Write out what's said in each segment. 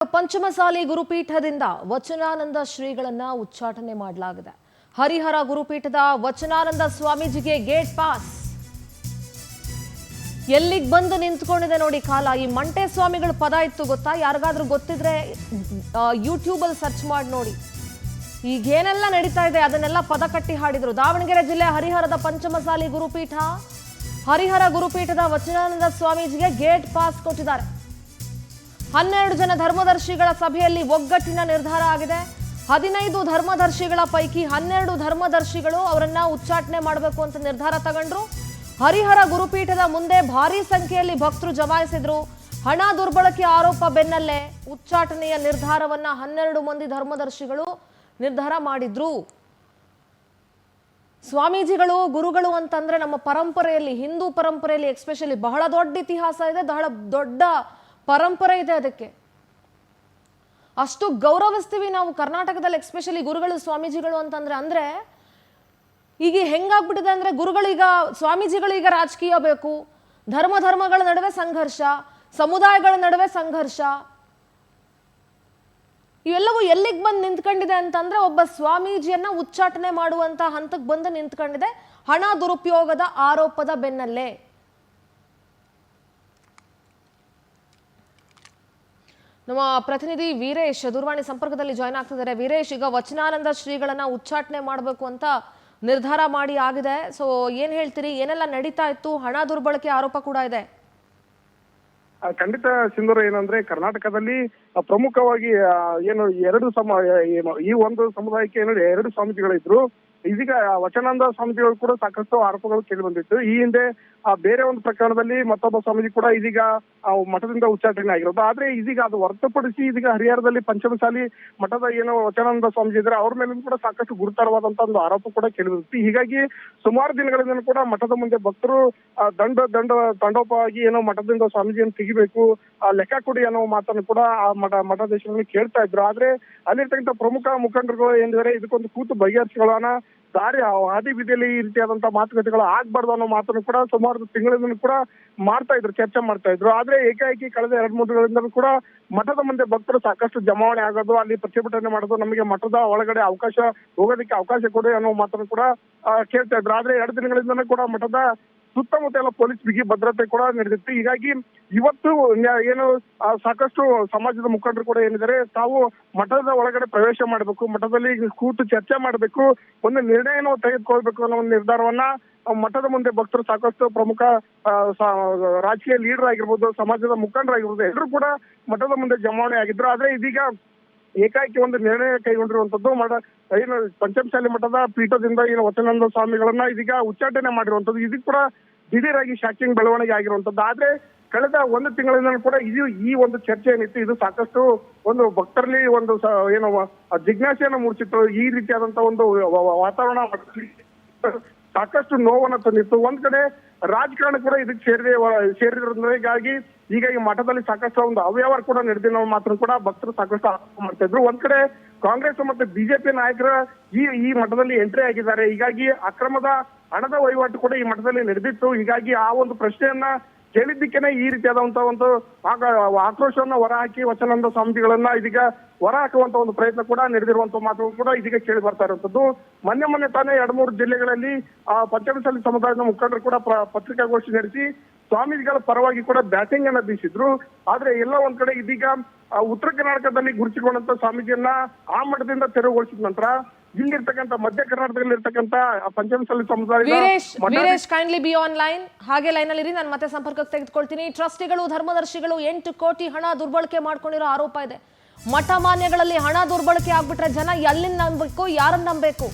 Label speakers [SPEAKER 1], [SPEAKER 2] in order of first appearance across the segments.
[SPEAKER 1] ಪಂಚಮಸಾಲಿ ಗುರುಪೀಠದಿಂದ ವಚನಾನಂದ ಶ್ರೀಗಳನ್ನ ಉಚ್ಚಾಟನೆ ಮಾಡಲಾಗಿದೆ. ಹರಿಹರ ಗುರುಪೀಠದ ವಚನಾನಂದ ಸ್ವಾಮೀಜಿಗೆ ಗೇಟ್ ಪಾಸ್. ಎಲ್ಲಿಗೆ ಬಂದು ನಿಂತ್ಕೊಂಡಿದೆ ನೋಡಿ ಕಾಲ. ಈ ಮಂಟೆ ಸ್ವಾಮಿಗಳ ಪದ ಇತ್ತು ಗೊತ್ತಾ? ಯಾರಿಗಾದ್ರೂ ಗೊತ್ತಿದ್ರೆ ಯೂಟ್ಯೂಬ್ ಅಲ್ಲಿ ಸರ್ಚ್ ಮಾಡಿ ನೋಡಿ. ಈಗ ಏನೆಲ್ಲ ನಡೀತಾ ಇದೆ ಅದನ್ನೆಲ್ಲ ಪದ ಕಟ್ಟಿ ಹಾಡಿದ್ರು. ದಾವಣಗೆರೆ ಜಿಲ್ಲೆ ಹರಿಹರದ ಪಂಚಮಸಾಲಿ ಗುರುಪೀಠ, ಹರಿಹರ ಗುರುಪೀಠದ ವಚನಾನಂದ ಸ್ವಾಮೀಜಿಗೆ ಗೇಟ್ ಪಾಸ್ ಕೊಟ್ಟಿದ್ದಾರೆ. 12 ಜನ ಧರ್ಮದರ್ಶಿಗಳ ಸಭೆಯಲ್ಲಿ ಒಗ್ಗಟ್ಟಿನ ನಿರ್ಧಾರ ಆಗಿದೆ. 15 ಧರ್ಮದರ್ಶಿಗಳ ಪೈಕಿ 12 ಧರ್ಮದರ್ಶಿಗಳು ಅವರನ್ನ ಉಚ್ಚಾಟನೆ ಮಾಡಬೇಕು ಅಂತ ನಿರ್ಧಾರ ತಗೊಂಡ್ರು. ಹರಿಹರ ಗುರುಪೀಠದ ಮುಂದೆ ಭಾರೀ ಸಂಖ್ಯೆಯಲ್ಲಿ ಭಕ್ತರು ಜಮಾಯಿಸಿದ್ರು. ಹಣ ದುರ್ಬಳಕೆ ಆರೋಪ ಬೆನ್ನಲ್ಲೇ ಉಚ್ಚಾಟನೆಯ ನಿರ್ಧಾರವನ್ನ 12 ಮಂದಿ ಧರ್ಮದರ್ಶಿಗಳು ನಿರ್ಧಾರ ಮಾಡಿದ್ರು. ಸ್ವಾಮೀಜಿಗಳು ಗುರುಗಳು ಅಂತಂದ್ರೆ ನಮ್ಮ ಪರಂಪರೆಯಲ್ಲಿ, ಹಿಂದೂ ಪರಂಪರೆಯಲ್ಲಿ ಎಸ್ಪೆಷಲಿ ಬಹಳ ದೊಡ್ಡ ಇತಿಹಾಸ ಇದೆ, ಬಹಳ ದೊಡ್ಡ ಪರಂಪರೆ ಇದೆ. ಅದಕ್ಕೆ ಅಷ್ಟು ಗೌರವಿಸ್ತೀವಿ ನಾವು ಕರ್ನಾಟಕದಲ್ಲಿ, ಎಸ್ಪೆಷಲಿ ಗುರುಗಳು ಸ್ವಾಮೀಜಿಗಳು ಅಂತಂದ್ರೆ. ಅಂದ್ರೆ ಈಗ ಹೆಂಗಾಗ್ಬಿಟ್ಟಿದೆ ಅಂದ್ರೆ ಗುರುಗಳೀಗ ಸ್ವಾಮೀಜಿಗಳೀಗ ರಾಜಕೀಯ ಬೇಕು, ಧರ್ಮಗಳ ನಡುವೆ ಸಂಘರ್ಷ, ಸಮುದಾಯಗಳ ನಡುವೆ ಸಂಘರ್ಷ, ಇವೆಲ್ಲವೂ ಎಲ್ಲಿಗೆ ಬಂದು ನಿಂತ್ಕೊಂಡಿದೆ ಅಂತಂದ್ರೆ ಒಬ್ಬ ಸ್ವಾಮೀಜಿಯನ್ನ ಉಚ್ಚಾಟನೆ ಮಾಡುವಂತ ಹಂತಕ್ಕೆ ಬಂದು ನಿಂತ್ಕೊಂಡಿದೆ ಹಣ ದುರುಪಯೋಗದ ಆರೋಪದ ಬೆನ್ನಲ್ಲೇ. ನಮ್ಮ ಪ್ರತಿನಿಧಿ ವೀರೇಶ್ ದೂರವಾಣಿ ಸಂಪರ್ಕದಲ್ಲಿ ಜಾಯ್ನ್ ಆಗ್ತಿದ್ದಾರೆ. ವೀರೇಶ್, ಈಗ ವಚನಾನಂದ ಶ್ರೀಗಳನ್ನ ಉಚ್ಚಾಟನೆ ಮಾಡಬೇಕು ಅಂತ ನಿರ್ಧಾರ ಮಾಡಿ ಆಗಿದೆ. ಸೊ ಏನ್ ಹೇಳ್ತೀರಿ? ಏನೆಲ್ಲ ನಡೀತಾ ಇತ್ತು? ಹಣ ದುರ್ಬಳಕೆ ಆರೋಪ ಕೂಡ ಇದೆ.
[SPEAKER 2] ಖಂಡಿತ ಸಿಂಧೂರ, ಏನಂದ್ರೆ ಕರ್ನಾಟಕದಲ್ಲಿ ಪ್ರಮುಖವಾಗಿ ಏನು ಈ ಒಂದು ಸಮುದಾಯಕ್ಕೆ ಏನು 2 ಸ್ವಾಮೀಜಿಗಳಿದ್ರು. ಇದೀಗ ವಚನಾನಂದ ಸ್ವಾಮೀಜಿಗಳು ಕೂಡ ಸಾಕಷ್ಟು ಆರೋಪಗಳು ಕೇಳಿ ಬಂದಿತ್ತು. ಈ ಹಿಂದೆ ಬೇರೆ ಒಂದು ಪ್ರಕರಣದಲ್ಲಿ ಮತ್ತೊಬ್ಬ ಸ್ವಾಮೀಜಿ ಕೂಡ ಇದೀಗ ಮಠದಿಂದ ಉಚ್ಚಾಟನೆ ಆಗಿರೋದು. ಆದ್ರೆ ಇದೀಗ ಅದು ಹೊರತುಪಡಿಸಿ ಇದೀಗ ಹರಿಹರದಲ್ಲಿ ಪಂಚಮಸಾಲಿ ಮಠದ ಏನು ವಚನಾನಂದ ಸ್ವಾಮೀಜಿ ಇದ್ರೆ ಅವ್ರ ಮೇಲೂ ಕೂಡ ಸಾಕಷ್ಟು ಗುರುತರವಾದಂತ ಒಂದು ಆರೋಪ ಕೂಡ ಕೇಳಿ ಬಂದಿತ್ತು. ಹೀಗಾಗಿ ಸುಮಾರು ದಿನಗಳಿಂದ ಕೂಡ ಮಠದ ಮುಂದೆ ಭಕ್ತರು ತಂಡೋಪವಾಗಿ ಏನೋ ಮಠದಿಂದ ಸ್ವಾಮೀಜಿಯನ್ನು ತೆಗಿಬೇಕು, ಲೆಕ್ಕ ಕೊಡಿ ಅನ್ನೋ ಮಾತನ್ನು ಕೂಡ ಆ ಮಠಾಧೀಶರಲ್ಲಿ ಕೇಳ್ತಾ ಇದ್ರು. ಆದ್ರೆ ಅಲ್ಲಿರ್ತಕ್ಕಂಥ ಪ್ರಮುಖ ಮುಖಂಡರುಗಳು ಏನಿದ್ದಾರೆ ಇದಕ್ಕೊಂದು ಕೂತು ಬಗೆಹರಿಸಿಕೊಳ್ಳೋಣ, ದಾರಿ ಹಾದಿ ಬೀದಿಯಲ್ಲಿ ಈ ರೀತಿಯಾದಂತಹ ಮಾತುಕತೆಗಳು ಆಗ್ಬಾರ್ದು ಅನ್ನೋ ಮಾತನ್ನು ಕೂಡ ಸುಮಾರು ತಿಂಗಳಿಂದ ಕೂಡ ಮಾಡ್ತಾ ಇದ್ರು, ಚರ್ಚೆ ಮಾಡ್ತಾ ಇದ್ರು. ಆದ್ರೆ ಏಕಾಏಕಿ ಕಳೆದ 2-3 ದಿನಗಳಿಂದ ಕೂಡ ಮಠದ ಮುಂದೆ ಭಕ್ತರು ಸಾಕಷ್ಟು ಜಮಾವಣೆ ಆಗೋದು, ಅಲ್ಲಿ ಪ್ರತಿಭಟನೆ ಮಾಡೋದು, ನಮಗೆ ಮಠದ ಒಳಗಡೆ ಹೋಗೋದಕ್ಕೆ ಅವಕಾಶ ಕೊಡಿ ಅನ್ನೋ ಮಾತನ್ನು ಕೂಡ ಕೇಳ್ತಾ ಇದ್ರು. ಆದ್ರೆ 2 ದಿನಗಳಿಂದ ಕೂಡ ಮಠದ ಸುತ್ತಮುತ್ತ ಎಲ್ಲ ಪೊಲೀಸ್ ಬಿಗಿ ಭದ್ರತೆ ಕೂಡ ನಡೆದಿತ್ತು. ಹೀಗಾಗಿ ಇವತ್ತು ಏನು ಸಾಕಷ್ಟು ಸಮಾಜದ ಮುಖಂಡರು ಕೂಡ ಏನಿದ್ದಾರೆ, ತಾವು ಮಠದ ಒಳಗಡೆ ಪ್ರವೇಶ ಮಾಡಬೇಕು, ಮಠದಲ್ಲಿ ಕೂತು ಚರ್ಚೆ ಮಾಡಬೇಕು, ಒಂದು ನಿರ್ಣಯವನ್ನು ತೆಗೆದುಕೊಳ್ಬೇಕು ಅನ್ನೋ ಒಂದು ನಿರ್ಧಾರವನ್ನ ಮಠದ ಮುಂದೆ ಭಕ್ತರು ಸಾಕಷ್ಟು ಪ್ರಮುಖ ರಾಜಕೀಯ ಲೀಡರ್ ಆಗಿರ್ಬೋದು, ಸಮಾಜದ ಮುಖಂಡರಾಗಿರ್ಬೋದು, ಎಲ್ಲರೂ ಕೂಡ ಮಠದ ಮುಂದೆ ಜಮಾವಣೆ ಆಗಿದ್ರು. ಆದ್ರೆ ಇದೀಗ ಏಕಾಏಕಿ ಒಂದು ನಿರ್ಣಯ ಕೈಗೊಂಡಿರುವಂತದ್ದು ಏನು ಪಂಚಮಸಾಲಿ ಮಠದ ಪೀಠದಿಂದ ಏನು ವಚನಾನಂದ ಸ್ವಾಮಿಗಳನ್ನ ಇದೀಗ ಉಚ್ಚಾಟನೆ ಮಾಡಿರುವಂತದ್ದು. ಇದಕ್ಕೆ ಕೂಡ ದಿಢೀರಾಗಿ ಶಾಕಿಂಗ್ ಬೆಳವಣಿಗೆ ಆಗಿರುವಂತದ್ದು. ಆದ್ರೆ ಕಳೆದ 1 ತಿಂಗಳಿಂದ ಕೂಡ ಈ ಒಂದು ಚರ್ಚೆ ಏನಿತ್ತು, ಇದು ಸಾಕಷ್ಟು ಒಂದು ಭಕ್ತರಲ್ಲಿ ಒಂದು ಏನು ಜಿಜ್ಞಾಸೆಯನ್ನು ಮೂಡಿಸಿತ್ತು. ಈ ರೀತಿಯಾದಂತಹ ಒಂದು ವಾತಾವರಣ ಸಾಕಷ್ಟು ನೋವನ್ನ ತಂದಿತ್ತು. ಒಂದ್ ಕಡೆ ರಾಜಕಾರಣ ಕೂಡ ಇದಕ್ಕೆ ಸೇರಿದ್ರಿಂದಾಗಿ ಈಗ ಈ ಮಠದಲ್ಲಿ ಸಾಕಷ್ಟು ಒಂದು ಅವ್ಯವಹಾರ ಕೂಡ ನಡೆದಿರೋ ಮಾತ್ರ ಕೂಡ ಭಕ್ತರು ಸಾಕಷ್ಟು ಆರೋಪ ಮಾಡ್ತಾ ಇದ್ರು. ಒಂದ್ ಕಡೆ ಕಾಂಗ್ರೆಸ್ ಮತ್ತೆ ಬಿಜೆಪಿ ನಾಯಕರ ಈ ಮಠದಲ್ಲಿ ಎಂಟ್ರಿ ಆಗಿದ್ದಾರೆ. ಹೀಗಾಗಿ ಅಕ್ರಮದ ಹಣದ ವಹಿವಾಟು ಕೂಡ ಈ ಮಠದಲ್ಲಿ ನಡೆದಿತ್ತು. ಹೀಗಾಗಿ ಆ ಒಂದು ಪ್ರಶ್ನೆಯನ್ನ ಕೇಳಿದ್ದಕ್ಕೇನೆ ಈ ರೀತಿಯಾದಂತಹ ಒಂದು ಆಕ್ರೋಶವನ್ನ ಹೊರಹಾಕಿ ವಚನಾನಂದ ಸ್ವಾಮೀಜಿಗಳನ್ನ ಇದೀಗ ಹೊರ ಹಾಕುವಂತ ಒಂದು ಪ್ರಯತ್ನ ಕೂಡ ನಡೆದಿರುವಂತ ಮಾತು ಕೂಡ ಇದೀಗ ಕೇಳಿ ಬರ್ತಾ ಇರುವಂತದ್ದು. ಮೊನ್ನೆ ತಾನೇ 2-3 ಜಿಲ್ಲೆಗಳಲ್ಲಿ ಪಂಚಮಸಾಲಿ ಸಮುದಾಯದ ಮುಖಂಡರು ಕೂಡ ಪತ್ರಿಕಾಗೋಷ್ಠಿ ನಡೆಸಿ ಸ್ವಾಮೀಜಿಗಳ ಪರವಾಗಿ ಕೂಡ ಬ್ಯಾಟಿಂಗ್ ಅನ್ನ ಬೀಸಿದ್ರು. ಆದ್ರೆ ಎಲ್ಲ ಒಂದ್ ಕಡೆ ಇದೀಗ ಉತ್ತರ ಕರ್ನಾಟಕದಲ್ಲಿ ಗುರುತಿಸಿಕೊಂಡಂತ ಸ್ವಾಮೀಜಿಯನ್ನ ಆ ಮಠದಿಂದ ತೆರವುಗೊಳಿಸಿದ ನಂತರ ಇಲ್ಲಿರ್ತಕ್ಕಂಥ ಮಧ್ಯ ಕರ್ನಾಟಕದಲ್ಲಿ ಇರ್ತಕ್ಕಂಥ ಪಂಚಮಸಾಲಿ ಸಮುದಾಯ
[SPEAKER 1] Veeresh kindly B on line, ಹಾಗೆ ಲೈನ್ ಅಲ್ಲಿ ಇರಿ, ನಾನು ಮತ್ತೆ ಸಂಪರ್ಕಕ್ಕೆ ತೆಗೆದುಕೊಳ್ತೀನಿ. ಟ್ರಸ್ಟಿಗಳು, ಧರ್ಮದರ್ಶಿಗಳು 8 ಕೋಟಿ ಹಣ ದುರ್ಬಳಕೆ ಮಾಡ್ಕೊಂಡಿರೋ ಆರೋಪ ಇದೆ. ಮಠ ಮಾನ್ಯಗಳಲ್ಲಿ ಹಣ ದುರ್ಬಳಕೆ ಆಗ್ಬಿಟ್ರೆ ಜನ ಎಲ್ಲಿಂದ ನಂಬಬೇಕು, ಯಾರನ್ನ ನಂಬಬೇಕು?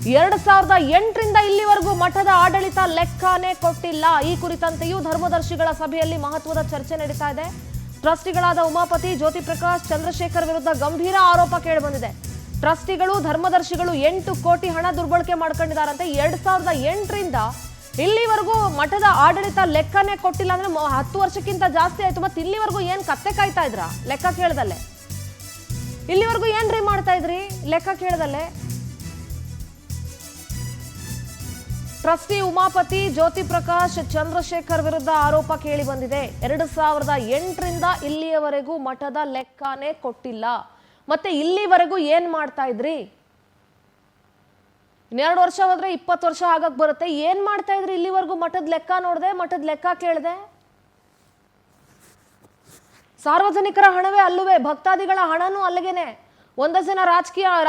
[SPEAKER 1] 2008ರಿಂದ ಇಲ್ಲಿವರೆಗೂ ಮಠದ ಆಡಳಿತ ಲೆಕ್ಕನೇ ಕೊಟ್ಟಿಲ್ಲ. ಈ ಕುರಿತಂತೆಯೂ ಧರ್ಮದರ್ಶಿಗಳ ಸಭೆಯಲ್ಲಿ ಮಹತ್ವದ ಚರ್ಚೆ ನಡೀತಾ ಇದೆ. ಟ್ರಸ್ಟಿಗಳಾದ ಉಮಾಪತಿ, ಜ್ಯೋತಿ ಪ್ರಕಾಶ್, ಚಂದ್ರಶೇಖರ್ ವಿರುದ್ಧ ಗಂಭೀರ ಆರೋಪ ಕೇಳಿಬಂದಿದೆ. ಟ್ರಸ್ಟಿಗಳು, ಧರ್ಮದರ್ಶಿಗಳು 8 ಕೋಟಿ ಹಣ ದುರ್ಬಳಕೆ ಮಾಡ್ಕೊಂಡಿದ್ದಾರಂತೆ. 2008ರಿಂದ ಇಲ್ಲಿವರೆಗೂ ಮಠದ ಆಡಳಿತ ಲೆಕ್ಕನೇ ಕೊಟ್ಟಿಲ್ಲ ಅಂದ್ರೆ 10 ವರ್ಷಕ್ಕಿಂತ ಜಾಸ್ತಿ ಆಯ್ತು. ಮತ್ತೆ ಇಲ್ಲಿವರೆಗೂ ಏನ್ ಕತ್ತೆ ಕಾಯ್ತಾ ಇದ್ರ ಲೆಕ್ಕ ಕೇಳದಲ್ಲೇ? ಇಲ್ಲಿವರೆಗೂ ಏನ್ರಿ ಮಾಡ್ತಾ ಇದ್ರಿ ಲೆಕ್ಕ ಕೇಳದಲ್ಲೇ? ಟ್ರಸ್ಟಿ ಉಮಾಪತಿ ಜ್ಯೋತಿ ಪ್ರಕಾಶ್ ಚಂದ್ರಶೇಖರ್ ವಿರುದ್ಧ ಆರೋಪ ಕೇಳಿ ಬಂದಿದೆ. 2008ರಿಂದ ಇಲ್ಲಿಯವರೆಗೂ ಮಠದ ಲೆಕ್ಕನೇ ಕೊಟ್ಟಿಲ್ಲ. ಮತ್ತೆ ಇಲ್ಲಿವರೆಗೂ ಏನ್ ಮಾಡ್ತಾ ಇದ್ರಿ? 2 ವರ್ಷ ಹೋದ್ರೆ 20 ವರ್ಷ ಆಗಕ್ ಬರುತ್ತೆ. ಏನ್ ಮಾಡ್ತಾ ಇದ್ರಿ ಇಲ್ಲಿವರೆಗೂ? ಮಠದ ಲೆಕ್ಕ ನೋಡ್ದೆ, ಮಠದ ಲೆಕ್ಕ ಕೇಳ್ದೆ. ಸಾರ್ವಜನಿಕರ ಹಣವೇ ಅಲ್ಲವೇ, ಭಕ್ತಾದಿಗಳ ಹಣನೂ ಅಲ್ಲಿಗೆನೆ. ಒಂದಷ್ಟು ಜನ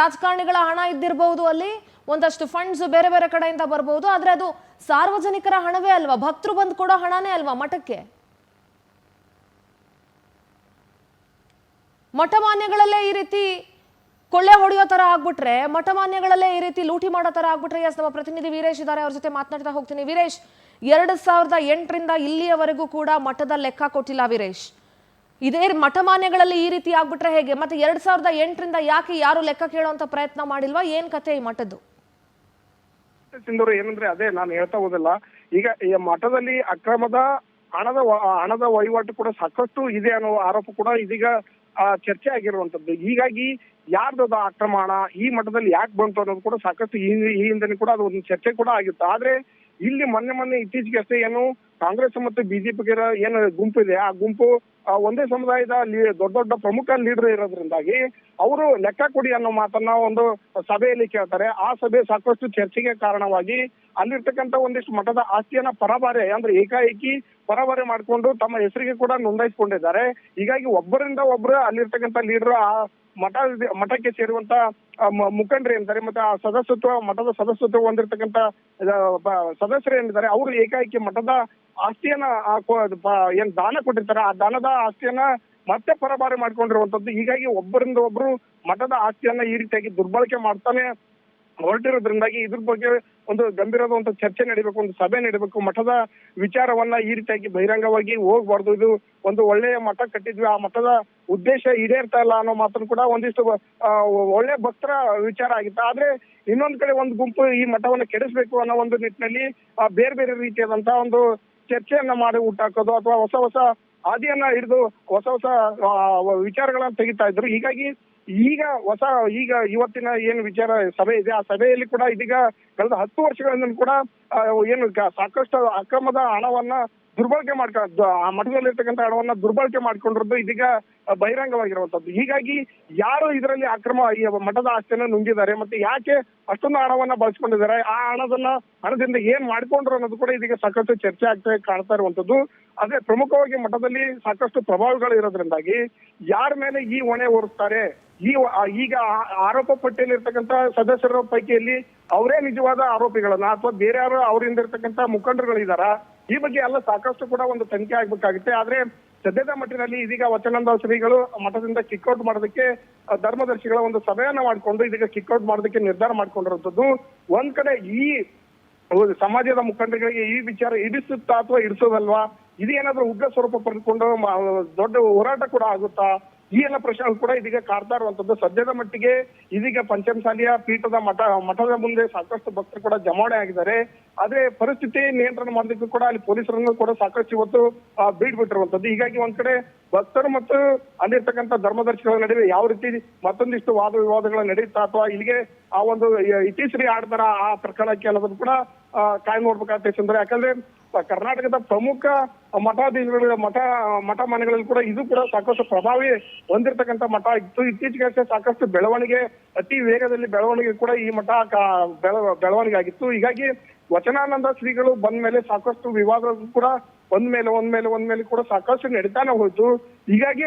[SPEAKER 1] ರಾಜಕಾರಣಿಗಳ ಹಣ ಇದ್ದಿರಬಹುದು, ಅಲ್ಲಿ ಒಂದಷ್ಟು ಫಂಡ್ಸ್ ಬೇರೆ ಬೇರೆ ಕಡೆಯಿಂದ ಬರಬಹುದು. ಆದ್ರೆ ಅದು ಸಾರ್ವಜನಿಕರ ಹಣವೇ ಅಲ್ವಾ? ಭಕ್ತರು ಬಂದು ಕೊಡೋ ಹಣನೇ ಅಲ್ವಾ ಮಠಕ್ಕೆ? ಮಠಮಾನ್ಯಗಳಲ್ಲೇ ಈ ರೀತಿ ಕೊಳ್ಳೆ ಹೊಡೆಯೋ ತರ ಆಗ್ಬಿಟ್ರೆ, ಮಠಮಾನ್ಯಗಳಲ್ಲೇ ಈ ರೀತಿ ಲೂಟಿ ಮಾಡೋ ತರ ಆಗ್ಬಿಟ್ರೆ, ನಮ್ಮ ಪ್ರತಿನಿಧಿ ವೀರೇಶ್ ಇದ್ದಾರೆ, ಅವ್ರ ಜೊತೆ ಮಾತನಾಡ್ತಾ ಹೋಗ್ತೀನಿ. ವೀರೇಶ್, 2008ರಿಂದ ಇಲ್ಲಿಯವರೆಗೂ ಕೂಡ ಮಠದ ಲೆಕ್ಕ ಕೊಟ್ಟಿಲ್ಲ ವೀರೇಶ್. ಇದೇ ಮಠಮಾನ್ಯಗಳಲ್ಲಿ ಈ ರೀತಿ ಆಗ್ಬಿಟ್ರೆ ಹೇಗೆ? ಮತ್ತೆ 2008ರಿಂದ ಯಾಕೆ ಯಾರು ಲೆಕ್ಕ ಕೇಳುವಂತ ಪ್ರಯತ್ನ ಮಾಡಿಲ್ವಾ? ಏನ್ ಕತೆ ಈ ಮಠದ್ದು?
[SPEAKER 2] ಸಿಂಧೂರು, ಏನಂದ್ರೆ ಅದೇ ನಾನು ಹೇಳ್ತಾ ಹೋದಲ್ಲ, ಈಗ ಈ ಮಠದಲ್ಲಿ ಅಕ್ರಮದ ಹಣದ ವಹಿವಾಟು ಕೂಡ ಸಾಕಷ್ಟು ಇದೆ ಅನ್ನೋ ಆರೋಪ ಕೂಡ ಇದೀಗ ಚರ್ಚೆ ಆಗಿರುವಂತದ್ದು. ಹೀಗಾಗಿ ಯಾರ್ದು ಅಕ್ರಮ ಹಣ ಈ ಮಠದಲ್ಲಿ ಯಾಕೆ ಬಂತು ಅನ್ನೋದು ಕೂಡ ಸಾಕಷ್ಟು ಈ ಹಿಂದೆ ಕೂಡ ಅದು ಒಂದು ಚರ್ಚೆ ಕೂಡ ಆಗಿತ್ತು. ಆದ್ರೆ ಇಲ್ಲಿ ಮೊನ್ನೆ ಇತ್ತೀಚೆಗೆ ಅಷ್ಟೇ ಏನು ಕಾಂಗ್ರೆಸ್ ಮತ್ತು ಬಿಜೆಪಿಗೆ ಏನು ಗುಂಪು ಇದೆ, ಆ ಗುಂಪು ಒಂದೇ ಸಮುದಾಯದ ದೊಡ್ಡ ಪ್ರಮುಖ ಲೀಡರ್ ಇರೋದ್ರಿಂದಾಗಿ ಅವರು ಲೆಕ್ಕ ಕೊಡಿ ಅನ್ನೋ ಮಾತನ್ನ ಒಂದು ಸಭೆಯಲ್ಲಿ ಕೇಳ್ತಾರೆ. ಆ ಸಭೆ ಸಾಕಷ್ಟು ಚರ್ಚೆಗೆ ಕಾರಣವಾಗಿ ಅಲ್ಲಿರ್ತಕ್ಕಂಥ ಒಂದಿಷ್ಟು ಮಠದ ಆಸ್ತಿಯನ್ನ ಪರಭಾರೆ ಅಂದ್ರೆ ಏಕಾಏಕಿ ಪರಭಾರೆ ಮಾಡಿಕೊಂಡು ತಮ್ಮ ಹೆಸರಿಗೆ ಕೂಡ ನೋಂದಾಯಿಸಿಕೊಂಡಿದ್ದಾರೆ. ಹೀಗಾಗಿ ಒಬ್ಬರಿಂದ ಒಬ್ರು ಅಲ್ಲಿರ್ತಕ್ಕಂಥ ಲೀಡರ್ ಆ ಮಠಕ್ಕೆ ಸೇರುವಂತ ಮುಖಂಡರು ಏನಿದ್ದಾರೆ, ಮತ್ತೆ ಆ ಮಠದ ಸದಸ್ಯತ್ವ ಹೊಂದಿರತಕ್ಕಂತ ಸದಸ್ಯರು ಏನಿದ್ದಾರೆ, ಅವರು ಏಕಾಏಕಿ ಮಠದ ಆಸ್ತಿಯನ್ನ ಏನ್ ದಾನ ಕೊಟ್ಟಿರ್ತಾರೆ, ಆ ದಾನದ ಆಸ್ತಿಯನ್ನ ಮತ್ತೆ ಪರಭಾರೆ ಮಾಡ್ಕೊಂಡಿರುವಂತದ್ದು. ಹೀಗಾಗಿ ಒಬ್ಬರಿಂದ ಒಬ್ರು ಮಠದ ಆಸ್ತಿಯನ್ನ ಈ ರೀತಿಯಾಗಿ ದುರ್ಬಳಕೆ ಮಾಡ್ತಾನೆ ಹೊರಟಿರೋದ್ರಿಂದಾಗಿ ಇದ್ರ ಬಗ್ಗೆ ಒಂದು ಗಂಭೀರವಾದ ಒಂದು ಚರ್ಚೆ ನಡೀಬೇಕು, ಒಂದು ಸಭೆ ನಡೀಬೇಕು. ಮಠದ ವಿಚಾರವನ್ನ ಈ ರೀತಿಯಾಗಿ ಬಹಿರಂಗವಾಗಿ ಹೋಗ್ಬಾರ್ದು. ಇದು ಒಂದು ಒಳ್ಳೆಯ ಮಠ ಕಟ್ಟಿದ್ವಿ, ಆ ಮಠದ ಉದ್ದೇಶ ಈಡೇರ್ತಾ ಇಲ್ಲ ಅನ್ನೋ ಮಾತನ್ನು ಕೂಡ ಒಂದಿಷ್ಟು ಒಳ್ಳೆ ಭಕ್ತರ ವಿಚಾರ ಆಗಿತ್ತು. ಆದ್ರೆ ಇನ್ನೊಂದ್ ಕಡೆ ಒಂದು ಗುಂಪು ಈ ಮಠವನ್ನ ಕೆಡಿಸ್ಬೇಕು ಅನ್ನೋ ಒಂದು ನಿಟ್ಟಿನಲ್ಲಿ ಬೇರೆ ಬೇರೆ ರೀತಿಯಾದಂತಹ ಒಂದು ಚರ್ಚೆಯನ್ನ ಮಾಡಿ ಹುಟ್ಟಾಕೋದು ಅಥವಾ ಹೊಸ ಹಾದಿಯನ್ನ ಹಿಡಿದು ಹೊಸ ವಿಚಾರಗಳನ್ನ ತೆಗಿತಾ ಇದ್ರು. ಹೀಗಾಗಿ ಈಗ ಇವತ್ತಿನ ಏನು ವಿಚಾರ ಸಭೆ ಇದೆ, ಆ ಸಭೆಯಲ್ಲಿ ಕೂಡ ಇದೀಗ ಕಳೆದ 10 ವರ್ಷಗಳಿಂದ ಕೂಡ ಏನು ಸಾಕಷ್ಟು ಅಕ್ರಮದ ಹಣವನ್ನ ದುರ್ಬಳಕೆ ಆ ಮಠದಲ್ಲಿರ್ತಕ್ಕಂಥ ಹಣವನ್ನ ದುರ್ಬಳಕೆ ಮಾಡ್ಕೊಂಡಿರೋದು ಇದೀಗ ಬಹಿರಂಗವಾಗಿರುವಂತದ್ದು. ಹೀಗಾಗಿ ಯಾರು ಇದರಲ್ಲಿ ಈ ಮಠದ ಆಸ್ತಿಯನ್ನ ನುಂಗಿದ್ದಾರೆ, ಮತ್ತೆ ಯಾಕೆ ಅಷ್ಟೊಂದು ಹಣವನ್ನ ಬಳಸ್ಕೊಂಡಿದ್ದಾರೆ, ಆ ಹಣದಿಂದ ಏನ್ ಮಾಡ್ಕೊಂಡ್ರು ಅನ್ನೋದು ಕೂಡ ಇದೀಗ ಸಾಕಷ್ಟು ಚರ್ಚೆ ಕಾಣ್ತಾ ಇರುವಂತದ್ದು. ಅದೇ ಪ್ರಮುಖವಾಗಿ ಮಠದಲ್ಲಿ ಸಾಕಷ್ಟು ಪ್ರಭಾವಗಳು ಇರೋದ್ರಿಂದಾಗಿ ಯಾರ ಮೇಲೆ ಈ ಹೊಣೆ ಹೊರಿಸ್ತಾರೆ, ಈಗ ಆರೋಪ ಪಟ್ಟಿಯಲ್ಲಿ ಇರ್ತಕ್ಕಂಥ ಸದಸ್ಯರ ಪೈಕಿಯಲ್ಲಿ ಅವರೇ ನಿಜವಾದ ಆರೋಪಿಗಳನ್ನ ಅಥವಾ ಬೇರೆ ಯಾರು ಅವರಿಂದ ಇರ್ತಕ್ಕಂಥ ಮುಖಂಡರುಗಳಿದಾರ, ಈ ಬಗ್ಗೆ ಎಲ್ಲ ಸಾಕಷ್ಟು ಕೂಡ ಒಂದು ತನಿಖೆ ಆಗ್ಬೇಕಾಗುತ್ತೆ. ಆದ್ರೆ ಸದ್ಯದ ಮಟ್ಟಿನಲ್ಲಿ ಇದೀಗ ವಚನಾನಂದ ಶ್ರೀಗಳು ಮಠದಿಂದ ಕಿಕ್ಔಟ್ ಮಾಡೋದಕ್ಕೆ ಧರ್ಮದರ್ಶಿಗಳ ಒಂದು ಸಭೆಯನ್ನ ಮಾಡಿಕೊಂಡು ಇದೀಗ ಕಿಕ್ಔಟ್ ಮಾಡೋದಕ್ಕೆ ನಿರ್ಧಾರ ಮಾಡ್ಕೊಂಡಿರುವಂತದ್ದು. ಒಂದ್ ಕಡೆ ಈ ಸಮಾಜದ ಮುಖಂಡರಿಗೆ ಈ ವಿಚಾರ ಇಡಿಸುತ್ತಾ ಅಥವಾ ಇಡಿಸೋದಲ್ವಾ, ಇದೇನಾದ್ರೂ ಉಗ್ರ ಸ್ವರೂಪ ಪಡೆದುಕೊಂಡು ದೊಡ್ಡ ಹೋರಾಟ ಕೂಡ ಆಗುತ್ತಾ, ಈ ಎಲ್ಲ ಪ್ರಶ್ನೆಗಳು ಕೂಡ ಇದೀಗ ಕಾಡ್ತಾ ಇರುವಂತದ್ದು. ಸದ್ಯದ ಮಟ್ಟಿಗೆ ಇದೀಗ ಪಂಚಮಸಾಲಿಯ ಪೀಠದ ಮಠದ ಮುಂದೆ ಸಾಕಷ್ಟು ಭಕ್ತರು ಕೂಡ ಜಮಾವಣೆ ಆಗಿದ್ದಾರೆ. ಆದ್ರೆ ಪರಿಸ್ಥಿತಿ ನಿಯಂತ್ರಣ ಮಾಡೋದಕ್ಕೂ ಕೂಡ ಅಲ್ಲಿ ಪೊಲೀಸರನ್ನು ಕೂಡ ಸಾಕಷ್ಟು ಇವತ್ತು ಬಿಟ್ಟಿರುವಂತದ್ದು. ಹೀಗಾಗಿ ಒಂದ್ ಕಡೆ ಭಕ್ತರು ಮತ್ತು ಅಲ್ಲಿರ್ತಕ್ಕಂಥ ಧರ್ಮದರ್ಶಿಗಳ ನಡುವೆ ಯಾವ ರೀತಿ ಮತ್ತೊಂದಿಷ್ಟು ವಾದ ವಿವಾದಗಳು ನಡೆಯುತ್ತಾ ಅಥವಾ ಇಲ್ಲಿಗೆ ಆ ಒಂದು ಇತಿಶ್ರೀ ಆಡ್ತಾರ ಆ ಪ್ರಕರಣಕ್ಕೆ ಅನ್ನೋದನ್ನು ಕೂಡ ಕಾಯ್ ನೋಡ್ಬೇಕಾಗ್ತದೆ ಸುಂದರ. ಯಾಕಂದ್ರೆ ಕರ್ನಾಟಕದ ಪ್ರಮುಖ ಮಠಾಧೀಶಗಳ ಮಠ ಮನೆಗಳಲ್ಲಿ ಕೂಡ ಇದು ಕೂಡ ಸಾಕಷ್ಟು ಪ್ರಭಾವಿ ಹೊಂದಿರತಕ್ಕಂತ ಮಠ ಇತ್ತು. ಇತ್ತೀಚೆಗೆ ಅಷ್ಟೇ ಸಾಕಷ್ಟು ಬೆಳವಣಿಗೆ, ಅತಿ ವೇಗದಲ್ಲಿ ಬೆಳವಣಿಗೆ ಕೂಡ ಈ ಮಠ ಬೆಳವಣಿಗೆ ಆಗಿತ್ತು. ಹೀಗಾಗಿ ವಚನಾನಂದ ಶ್ರೀಗಳು ಬಂದ ಮೇಲೆ ಸಾಕಷ್ಟು ವಿವಾದಗಳು ಕೂಡ ಒಂದ್ ಮೇಲೆ ಕೂಡ ಸಾಕಷ್ಟು ನಡೀತಾನೆ ಹೋಯ್ತು. ಹೀಗಾಗಿ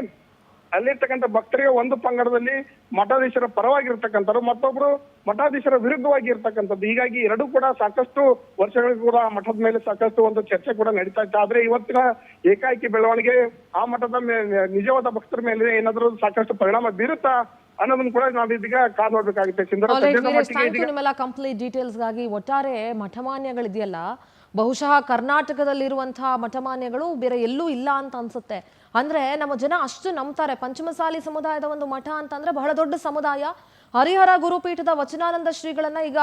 [SPEAKER 2] ಅಲ್ಲಿರ್ತಕ್ಕಂಥ ಭಕ್ತರಿಗೆ ಒಂದು ಪಂಗಡದಲ್ಲಿ ಮಠಾಧೀಶರ ಪರವಾಗಿರ್ತಕ್ಕಂಥವ್ರು, ಮತ್ತೊಬ್ರು ಮಠಾಧೀಶರ ವಿರುದ್ಧವಾಗಿ ಇರ್ತಕ್ಕಂಥದ್ದು. ಹೀಗಾಗಿ ಎರಡೂ ಕೂಡ ಸಾಕಷ್ಟು ವರ್ಷಗಳಿಗೂ ಕೂಡ ಮಠದ ಮೇಲೆ ಸಾಕಷ್ಟು ಒಂದು ಚರ್ಚೆ ಕೂಡ ನಡೀತಾ ಇತ್ತು. ಆದ್ರೆ ಇವತ್ತಿನ ಏಕಾಏಕಿ ಬೆಳವಣಿಗೆ ಆ ಮಠದ ನಿಜವಾದ ಭಕ್ತರ ಮೇಲೆ ಏನಾದ್ರೂ ಸಾಕಷ್ಟು ಪರಿಣಾಮ ಬೀರುತ್ತಾ ಅನ್ನೋದನ್ನ ಕೂಡ ನಾವೀಗ ಕಾದ್ ನೋಡ್ಬೇಕಾಗುತ್ತೆ.
[SPEAKER 1] ನಿಮ್ಮೆಲ್ಲ ಕಂಪ್ಲೀಟ್ ಡೀಟೇಲ್ಸ್ಗಾಗಿ ಒಟ್ಟಾರೆ ಮಠಮಾನ್ಯಗಳಿದೆಯಲ್ಲ, ಬಹುಶಃ ಕರ್ನಾಟಕದಲ್ಲಿರುವಂತಹ ಮಠಮಾನ್ಯಗಳು ಬೇರೆ ಎಲ್ಲೂ ಇಲ್ಲ ಅಂತ ಅನ್ಸುತ್ತೆ. ಅಂದ್ರೆ ನಮ್ಮ ಜನ ಅಷ್ಟು ನಂಬ್ತಾರೆ. ಪಂಚಮಸಾಲಿ ಸಮುದಾಯದ ಒಂದು ಮಠ ಅಂತಂದ್ರೆ ಬಹಳ ದೊಡ್ಡ ಸಮುದಾಯ. ಹರಿಹರ ಗುರುಪೀಠದ ವಚನಾನಂದ ಶ್ರೀಗಳನ್ನ ಈಗ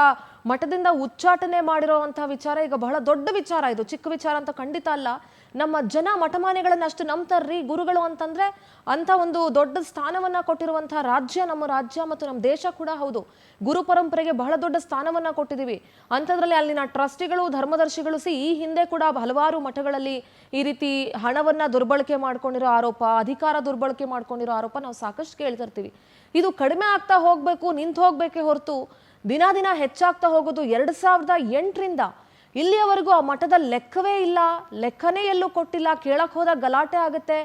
[SPEAKER 1] ಮಠದಿಂದ ಉಚ್ಚಾಟನೆ ಮಾಡಿರುವಂತಹ ವಿಚಾರ ಈಗ ಬಹಳ ದೊಡ್ಡ ವಿಚಾರ. ಇದು ಚಿಕ್ಕ ವಿಚಾರ ಅಂತ ಖಂಡಿತ ಅಲ್ಲ. ನಮ್ಮ ಜನ ಮಠಮಾನ್ಯಗಳನ್ನ ಅಷ್ಟು ನಂಬ್ತಾರ್ರಿ ಗುರುಗಳು ಅಂತಂದ್ರೆ ಅಂತ ಒಂದು ದೊಡ್ಡ ಸ್ಥಾನವನ್ನ ಕೊಟ್ಟಿರುವಂತಹ ರಾಜ್ಯ ನಮ್ಮ ರಾಜ್ಯ ಮತ್ತು ನಮ್ಮ ದೇಶ ಕೂಡ ಹೌದು. ಗುರು ಪರಂಪರೆಗೆ ಬಹಳ ದೊಡ್ಡ ಸ್ಥಾನವನ್ನ ಕೊಟ್ಟಿದ್ದೀವಿ. ಅಂಥದ್ರಲ್ಲಿ ಅಲ್ಲಿನ ಟ್ರಸ್ಟಿಗಳು ಧರ್ಮದರ್ಶಿಗಳು ಈ ಹಿಂದೆ ಕೂಡ ಹಲವಾರು ಮಠಗಳಲ್ಲಿ ಈ ರೀತಿ ಹಣವನ್ನ ದುರ್ಬಳಕೆ ಮಾಡ್ಕೊಂಡಿರೋ ಆರೋಪ, ಅಧಿಕಾರ ದುರ್ಬಳಕೆ ಮಾಡ್ಕೊಂಡಿರೋ ಆರೋಪ ನಾವು ಸಾಕಷ್ಟು ಕೇಳ್ತಿರ್ತೀವಿ. ಇದು ಕಡಿಮೆ ಆಗ್ತಾ ಹೋಗ್ಬೇಕು, ನಿಂತು ಹೋಗ್ಬೇಕೇ ಹೊರತು ದಿನ ದಿನ ಹೆಚ್ಚಾಗ್ತಾ ಹೋಗೋದು. 2008ರಿಂದ ಇಲ್ಲಿಯವರೆಗೂ ಆ ಮಠದ ಲೆಕ್ಕವೇ ಇಲ್ಲ, ಲೆಕ್ಕನೇ ಎಲ್ಲೂ ಕೊಟ್ಟಿಲ್ಲ. ಕೇಳಕ್ ಹೋದಾಗ ಗಲಾಟೆ ಆಗುತ್ತೆ.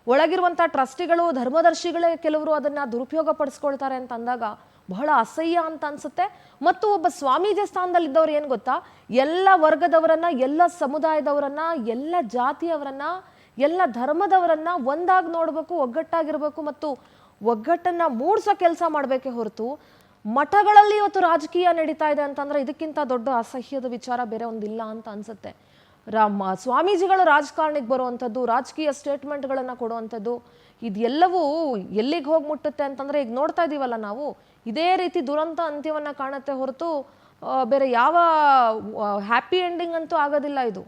[SPEAKER 1] ಒಳಗಿರುವಂಥ ಟ್ರಸ್ಟಿಗಳು ಧರ್ಮದರ್ಶಿಗಳೇ ಕೆಲವರು ಅದನ್ನ ದುರುಪಯೋಗ ಪಡಿಸ್ಕೊಳ್ತಾರೆ ಅಂತ ಅಂದಾಗ ಬಹಳ ಅಸಹ್ಯ ಅಂತ ಅನ್ಸುತ್ತೆ. ಮತ್ತು ಒಬ್ಬ ಸ್ವಾಮೀಜಿ ಸ್ಥಾನದಲ್ಲಿದ್ದವ್ರು ಏನು ಗೊತ್ತಾ, ಎಲ್ಲ ವರ್ಗದವರನ್ನ, ಎಲ್ಲ ಸಮುದಾಯದವರನ್ನ, ಎಲ್ಲ ಜಾತಿಯವರನ್ನ, ಎಲ್ಲ ಧರ್ಮದವರನ್ನ ಒಂದಾಗಿ ನೋಡ್ಬೇಕು, ಒಗ್ಗಟ್ಟಾಗಿರ್ಬೇಕು ಮತ್ತು ಒಗ್ಗಟ್ಟನ್ನ ಮೂಡಿಸೋ ಕೆಲಸ ಮಾಡಬೇಕೇ ಹೊರತು ಮಠಗಳಲ್ಲಿ ಇವತ್ತು ರಾಜಕೀಯ ನಡೀತಾ ಇದೆ ಅಂತಂದ್ರೆ ಇದಕ್ಕಿಂತ ದೊಡ್ಡ ಅಸಹ್ಯದ ವಿಚಾರ ಬೇರೆ ಒಂದಿಲ್ಲ ಅಂತ ಅನ್ಸುತ್ತೆ. ಸ್ವಾಮೀಜಿಗಳು ರಾಜಕಾರಣಿಗೆ ಬರುವಂಥದ್ದು, ರಾಜಕೀಯ ಸ್ಟೇಟ್ಮೆಂಟ್ಗಳನ್ನು ಕೊಡುವಂಥದ್ದು, ಇದೆಲ್ಲವೂ ಎಲ್ಲಿಗೆ ಹೋಗಿ ಮುಟ್ಟುತ್ತೆ ಅಂತಂದ್ರೆ ಈಗ ನೋಡ್ತಾ ಇದೀವಲ್ಲ ನಾವು, ಇದೇ ರೀತಿ ದುರಂತ ಅಂತ್ಯವನ್ನ ಕಾಣುತ್ತೆ ಹೊರತು ಬೇರೆ ಯಾವ ಹ್ಯಾಪಿ ಎಂಡಿಂಗ್ ಅಂತೂ ಆಗೋದಿಲ್ಲ ಇದು.